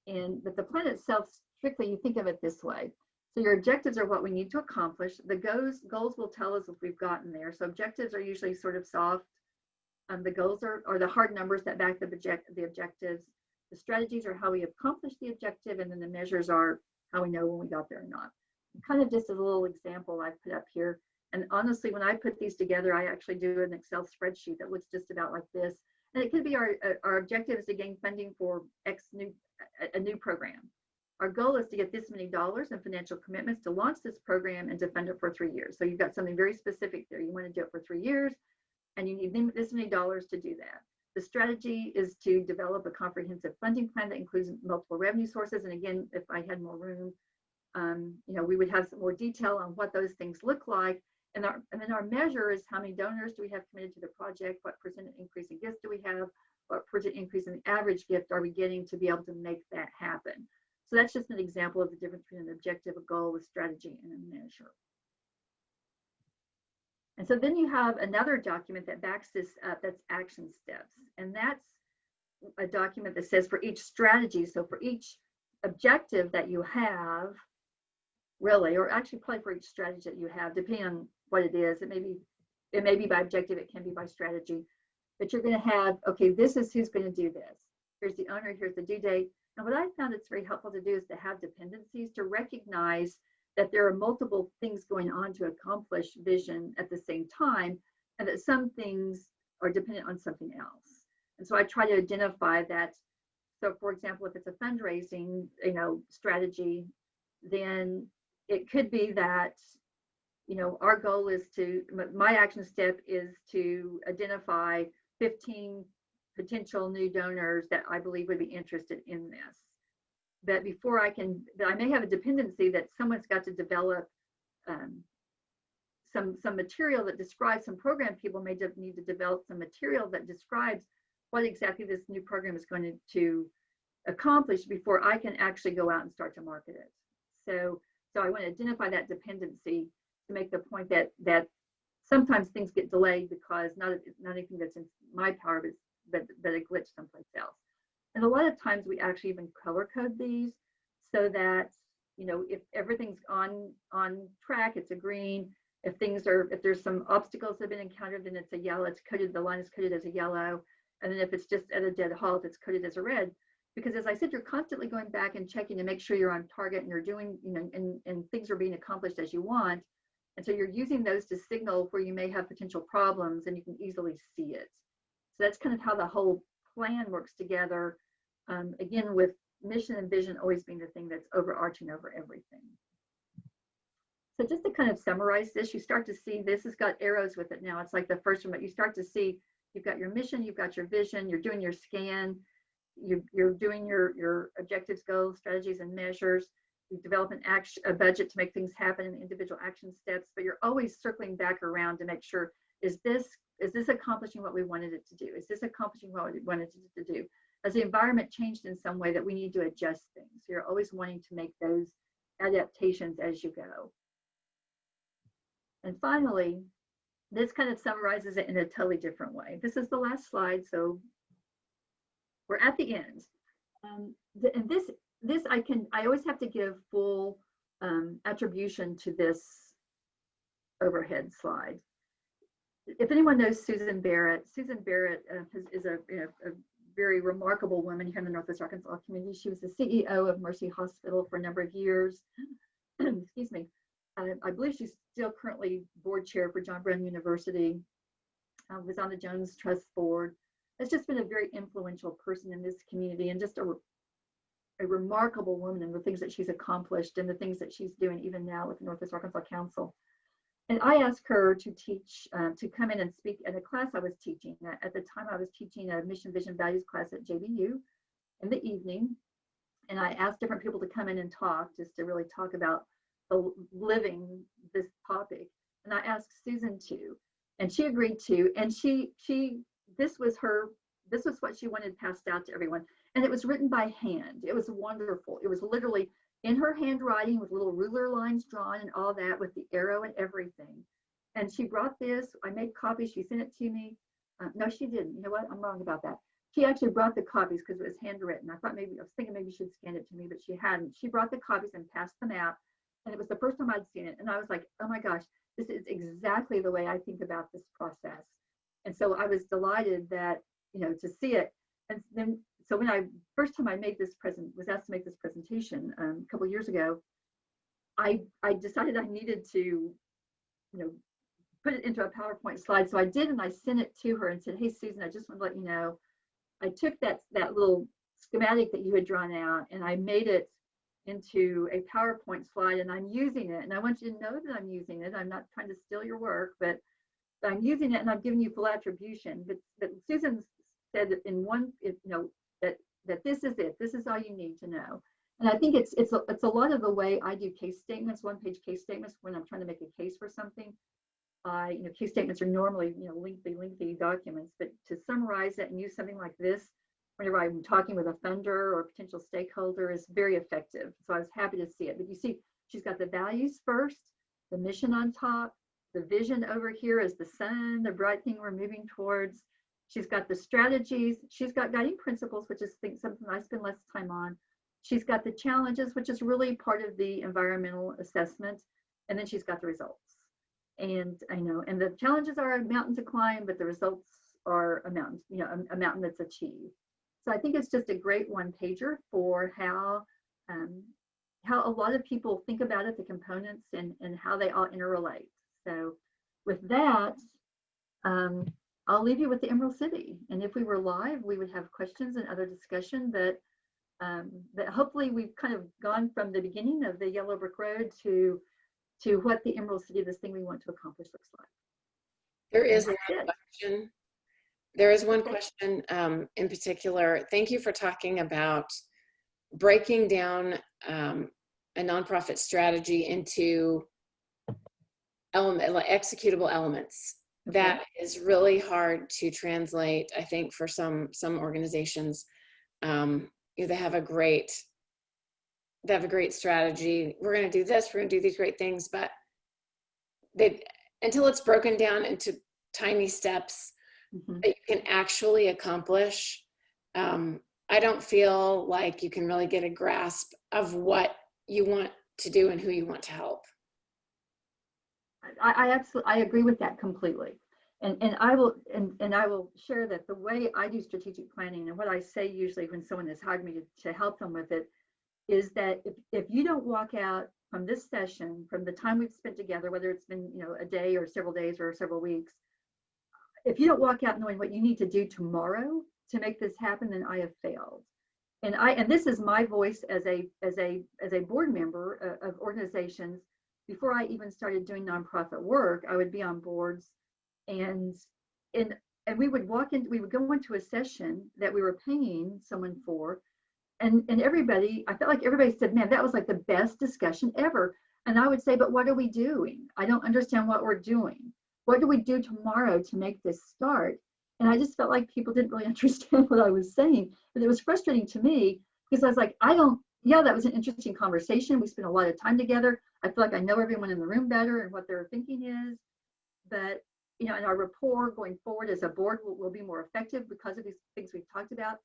But the plan itself, strictly, you think of it this way. So your objectives are what we need to accomplish. The goals will tell us if we've gotten there. So objectives are usually sort of soft. The goals are the hard numbers that back the objectives. The strategies are how we accomplish the objective, and then the measures are how we know when we got there or not. Kind of just as a little example I've put up here. And honestly, when I put these together, I actually do an Excel spreadsheet that looks just about like this. And it could be our objective is to gain funding for a new program. Our goal is to get this many dollars in financial commitments to launch this program and to fund it for 3 years. So you've got something very specific there. You want to do it for 3 years, and you need this many dollars to do that. The strategy is to develop a comprehensive funding plan that includes multiple revenue sources. And again, if I had more room, we would have some more detail on what those things look like. And then our measure is how many donors do we have committed to the project? What percent increase in gifts do we have? What percent increase in the average gift are we getting to be able to make that happen? So that's just an example of the difference between an objective, a goal, a strategy, and a measure. And so then you have another document that backs this up, that's action steps. And that's a document that says for each strategy, so for each objective that you have, really, or actually probably for each strategy that you have, depending on what it is, it may be by objective, it can be by strategy, but you're going to have, okay, this is who's going to do this. Here's the owner, here's the due date. And what I found it's very helpful to do is to have dependencies, to recognize that there are multiple things going on to accomplish vision at the same time, and that some things are dependent on something else. And so I try to identify that. So for example, if it's a fundraising, strategy, then it could be that, our goal is my action step is to identify 15 potential new donors that I believe would be interested in this. But I may have a dependency that someone's got to develop some material that describes some program. People may need to develop some material that describes what exactly this new program is going to accomplish before I can actually go out and start to market it. So I want to identify that dependency to make the point that sometimes things get delayed because not anything that's in my power, but a glitch someplace else. And a lot of times we actually even color code these so that, if everything's on track, it's a green. If there's some obstacles that have been encountered, then it's a yellow. It's coded, the line is coded as a yellow. And then if it's just at a dead halt, it's coded as a red. Because as I said, you're constantly going back and checking to make sure you're on target and you're doing, and things are being accomplished as you want. And so you're using those to signal where you may have potential problems, and you can easily see it. So that's kind of how the whole plan works together. Again, with mission and vision always being the thing that's overarching over everything. So just to kind of summarize this, you start to see this has got arrows with it now. It's like the first one, but you start to see you've got your mission, you've got your vision, you're doing your scan, you're doing your objectives, goals, strategies, and measures. You develop a budget to make things happen in individual action steps, but you're always circling back around to make sure, is this accomplishing what we wanted it to do? Is this accomplishing what we wanted it to do? Has the environment changed in some way that we need to adjust things? So you're always wanting to make those adaptations as you go. And finally, this kind of summarizes it in a totally different way. This is the last slide, so we're at the end. And this I always have to give full attribution to this overhead slide. If anyone knows Susan Barrett is a very remarkable woman here in the Northwest Arkansas community. She was the CEO of Mercy Hospital for a number of years. Excuse me. I believe she's still currently board chair for John Brown University. Was on the Jones Trust Board. Has just been a very influential person in this community, and just a remarkable woman in the things that she's accomplished and the things that she's doing even now with the Northwest Arkansas Council. And I asked her to teach, to come in and speak at a class I was teaching. At the time, I was teaching a mission, vision, values class at JBU in the evening. And I asked different people to come in and talk, just to really talk about living this topic. And I asked Susan to, and she agreed to, and this was what she wanted passed out to everyone. And it was written by hand. It was wonderful. It was literally in her handwriting with little ruler lines drawn and all that, with the arrow and everything. And she brought this. I made copies. She sent it to me. No, she didn't. You know what? I'm wrong about that. She actually brought the copies because it was handwritten. I was thinking maybe she'd scan it to me, but she hadn't. She brought the copies and passed them out. And it was the first time I'd seen it. And I was like, oh my gosh, this is exactly the way I think about this process. And so I was delighted that, to see it. And then, so when first time I was asked to make this presentation a couple of years ago, I decided I needed to, put it into a PowerPoint slide. So I did, and I sent it to her and said, hey, Susan, I just want to let you know, I took that little schematic that you had drawn out and I made it into a PowerPoint slide, and I'm using it. And I want you to know that I'm using it. I'm not trying to steal your work, but I'm using it and I'm giving you full attribution. But Susan said that that this is it. This is all you need to know. And I think it's a lot of the way I do case statements, one-page case statements when I'm trying to make a case for something. Case statements are normally, lengthy documents, but to summarize it and use something like this, whenever I'm talking with a funder or potential stakeholder, is very effective. So I was happy to see it. But you see, she's got the values first, the mission on top, the vision over here is the sun, the bright thing we're moving towards. She's got the strategies. She's got guiding principles, which is something I spend less time on. She's got the challenges, which is really part of the environmental assessment. And then she's got the results. And and the challenges are a mountain to climb, but the results are a mountain, a mountain that's achieved. So I think it's just a great one-pager for how a lot of people think about it, the components, and how they all interrelate. So with that, I'll leave you with the Emerald City. And if we were live, we would have questions and other discussion, but hopefully we've kind of gone from the beginning of the Yellow Brick Road to what the Emerald City, this thing we want to accomplish, looks like. There is one question. There is one question in particular. Thank you for talking about breaking down a nonprofit strategy into executable elements. Okay. That is really hard to translate, I think, for some organizations. They have a great strategy. We're going to do this. We're going to do these great things, but until it's broken down into tiny steps that you can actually accomplish, I don't feel like you can really get a grasp of what you want to do and who you want to help. I agree with that completely. And I will share that the way I do strategic planning, and what I say usually when someone has hired me to help them with it, is that if you don't walk out from this session, from the time we've spent together, whether it's been a day or several days or several weeks, if you don't walk out knowing what you need to do tomorrow to make this happen, then I have failed. And this is my voice as a board member of organizations. Before I even started doing nonprofit work, I would be on boards, and we would go into a session that we were paying someone for. And I felt like everybody said, man, that was like the best discussion ever. And I would say, but what are we doing? I don't understand what we're doing. What do we do tomorrow to make this start? And I just felt like people didn't really understand what I was saying. But it was frustrating to me because I was like, that was an interesting conversation. We spent a lot of time together. I feel like I know everyone in the room better and what their thinking is. But, and our rapport going forward as a board will be more effective because of these things we've talked about.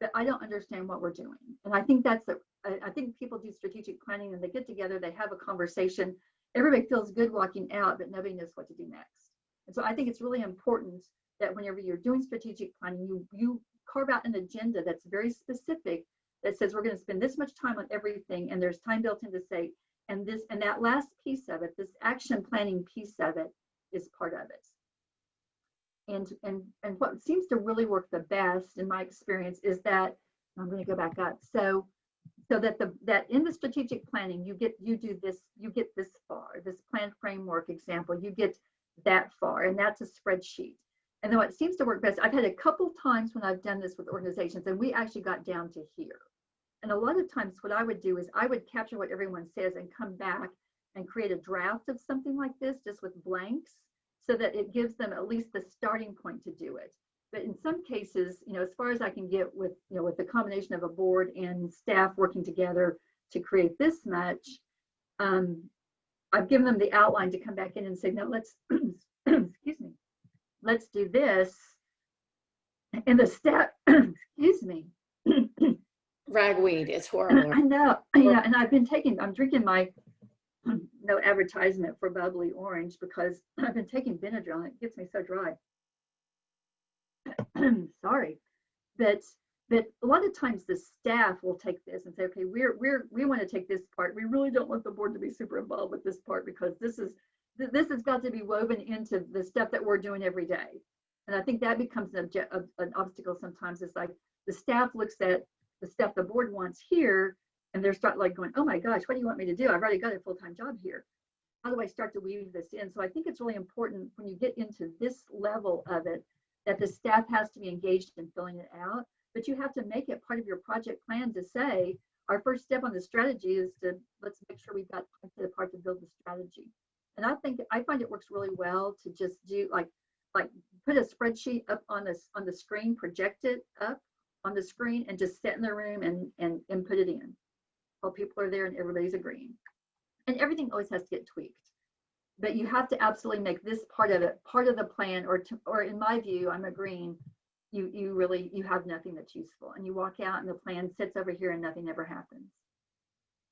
But I don't understand what we're doing. And I think I think people do strategic planning and they get together, they have a conversation, everybody feels good walking out, but nobody knows what to do next. And so I think it's really important that whenever you're doing strategic planning, you carve out an agenda that's very specific, that says we're going to spend this much time on everything, and there's time built in to say, and that last piece of it, this action planning piece of it, is part of it. And what seems to really work the best in my experience is that, I'm going to go back up, so that in the strategic planning, you get this far, this plan framework example, you get that far, and that's a spreadsheet. And then what seems to work best, I've had a couple times when I've done this with organizations, and we actually got down to here. And a lot of times what I would do is I would capture what everyone says and come back and create a draft of something like this just with blanks, so that it gives them at least the starting point to do it. But in some cases, as far as I can get with, with the combination of a board and staff working together to create this much, I've given them the outline to come back in and say, no, let's, excuse me, let's do this. And the staff, excuse me. Ragweed, it's horrible. I know, and I'm drinking my, no advertisement for bubbly orange, because I've been taking Benadryl and it gets me so dry. Sorry, but a lot of times the staff will take this and say, okay, we want to take this part. We really don't want the board to be super involved with this part, because this has got to be woven into the stuff that we're doing every day. And I think that becomes an obstacle sometimes. It's like the staff looks at the stuff the board wants here, and they're start like going, oh my gosh, what do you want me to do? I've already got a full-time job here. How do I start to weave this in? So I think it's really important when you get into this level of it, that the staff has to be engaged in filling it out, but you have to make it part of your project plan to say, our first step on the strategy is to, let's make sure we've got the part to build the strategy. And I find it works really well to just do like put a spreadsheet up on the screen, project it up on the screen, and just sit in the room and input it in while people are there and everybody's agreeing. And everything always has to get tweaked. But you have to absolutely make this part of it part of the plan, or in my view, I'm agreeing, you have nothing that's useful, and you walk out and the plan sits over here and nothing ever happens.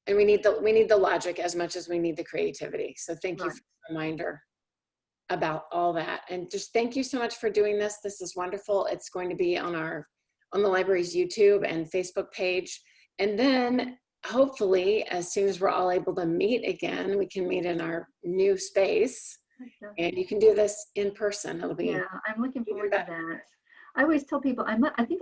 And we need the logic as much as we need the creativity. So thank you for the reminder about all that. And just thank you so much for doing this. This is wonderful. It's going to be on the library's YouTube and Facebook page. And then hopefully, as soon as we're all able to meet again, we can meet in our new space, and you can do this in person. It'll be, yeah, I'm looking forward to that. I always tell people I think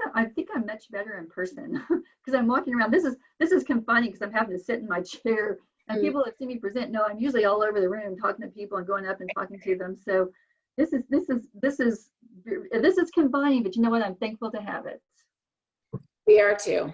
I'm much better in person, because I'm walking around. This is confining because I'm having to sit in my chair, and people that see me present know I'm usually all over the room talking to people and going up and talking to them. So this is confining, but you know what? I'm thankful to have it. We are too.